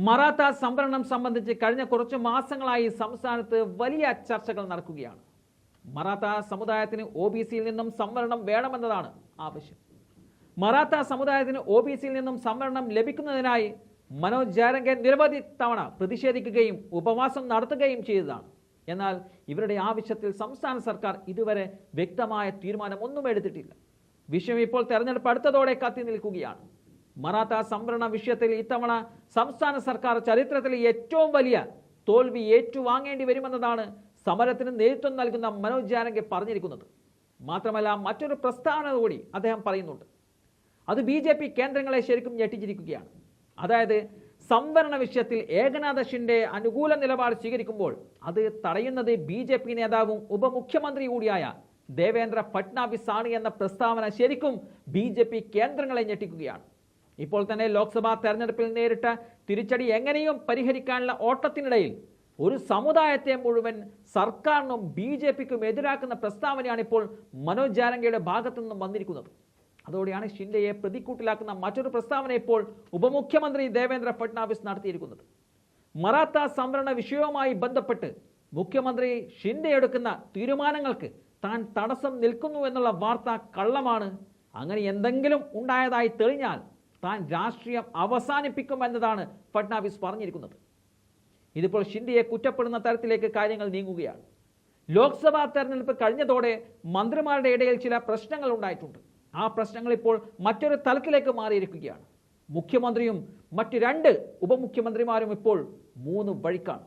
മറാത്ത സംവരണം സംബന്ധിച്ച് കഴിഞ്ഞ കുറച്ച് മാസങ്ങളായി സംസ്ഥാനത്ത് വലിയ ചർച്ചകൾ നടക്കുകയാണ്. മറാത്ത സമുദായത്തിന് ഒബിസിയിൽ നിന്നും സംവരണം വേണമെന്നതാണ് ആവശ്യം. മറാത്ത സമുദായത്തിന് ഒബിസിയിൽ നിന്നും സംവരണം ലഭിക്കുന്നതിനായി മനോജ് ജാരംഗെ നിരവധി തവണ പ്രതിഷേധിക്കുകയും ഉപവാസം നടത്തുകയും ചെയ്തതാണ്. എന്നാൽ ഇവരുടെ ആവശ്യത്തിൽ സംസ്ഥാന സർക്കാർ ഇതുവരെ വ്യക്തമായ തീരുമാനമൊന്നും എടുത്തിട്ടില്ല. വിഷയം ഇപ്പോൾ തെരഞ്ഞെടുപ്പ് അടുത്തതോടെ കത്തി നിൽക്കുകയാണ്. മറാത്ത സംവരണ വിഷയത്തിൽ ഇത്തവണ സംസ്ഥാന സർക്കാർ ചരിത്രത്തിലെ ഏറ്റവും വലിയ തോൽവി ഏറ്റുവാങ്ങേണ്ടി വരുമെന്നതാണ് സമരത്തിന് നേതൃത്വം നൽകുന്ന മനോജ് ജാരംഗെ പറഞ്ഞിരിക്കുന്നത്. മാത്രമല്ല മറ്റൊരു പ്രസ്താവന കൂടി അദ്ദേഹം പറയുന്നുണ്ട്. അത് BJP കേന്ദ്രങ്ങളെ ശരിക്കും ഞെട്ടിച്ചിരിക്കുകയാണ്. അതായത് സംവരണ വിഷയത്തിൽ ഏകനാഥ ഷിൻഡെ അനുകൂല നിലപാട് സ്വീകരിക്കുമ്പോൾ അത് തടയുന്നത് BJP നേതാവും ഉപമുഖ്യമന്ത്രി കൂടിയായ ദേവേന്ദ്ര ഫട്നാവിസ് ആണ് എന്ന പ്രസ്താവന ശരിക്കും BJP കേന്ദ്രങ്ങളെ ഞെട്ടിക്കുകയാണ്. ഇപ്പോൾ തന്നെ ലോക്സഭാ തെരഞ്ഞെടുപ്പിൽ നേരിട്ട തിരിച്ചടി എങ്ങനെയും പരിഹരിക്കാനുള്ള ഓട്ടത്തിനിടയിൽ ഒരു സമുദായത്തെ മുഴുവൻ സർക്കാരിനും BJPക്കും എതിരാക്കുന്ന പ്രസ്താവനയാണ് ഇപ്പോൾ മനോജ് ജാരംഗെയുടെ ഭാഗത്തു നിന്നും വന്നിരിക്കുന്നത്. അതോടെയാണ് ഷിൻഡെയെ പ്രതിക്കൂട്ടിലാക്കുന്ന മറ്റൊരു പ്രസ്താവന ഇപ്പോൾ ഉപമുഖ്യമന്ത്രി ദേവേന്ദ്ര ഫട്നാവിസ് നടത്തിയിരിക്കുന്നത്. മറാത്ത സംവരണ വിഷയവുമായി ബന്ധപ്പെട്ട് മുഖ്യമന്ത്രി ഷിൻഡെ എടുക്കുന്ന തീരുമാനങ്ങൾക്ക് താൻ തടസ്സം നിൽക്കുന്നു എന്നുള്ള വാർത്ത കള്ളമാണ്. അങ്ങനെ എന്തെങ്കിലും ഉണ്ടായതായി തെളിഞ്ഞാൽ താൻ രാഷ്ട്രീയം അവസാനിപ്പിക്കുമെന്നതാണ് ഫട്നാവിസ് പറഞ്ഞിരിക്കുന്നത്. ഇതിപ്പോൾ ഷിൻഡെയെ കുറ്റപ്പെടുന്ന തരത്തിലേക്ക് കാര്യങ്ങൾ നീങ്ങുകയാണ്. ലോക്സഭാ തെരഞ്ഞെടുപ്പ് കഴിഞ്ഞതോടെ മന്ത്രിമാരുടെ ഇടയിൽ ചില പ്രശ്നങ്ങൾ ഉണ്ടായിട്ടുണ്ട്. ആ പ്രശ്നങ്ങൾ ഇപ്പോൾ മറ്റൊരു തലത്തിലേക്ക് മാറിയിരിക്കുകയാണ്. മുഖ്യമന്ത്രിയും മറ്റ് 2 ഉപമുഖ്യമന്ത്രിമാരും ഇപ്പോൾ 3 വഴിക്കാണ്.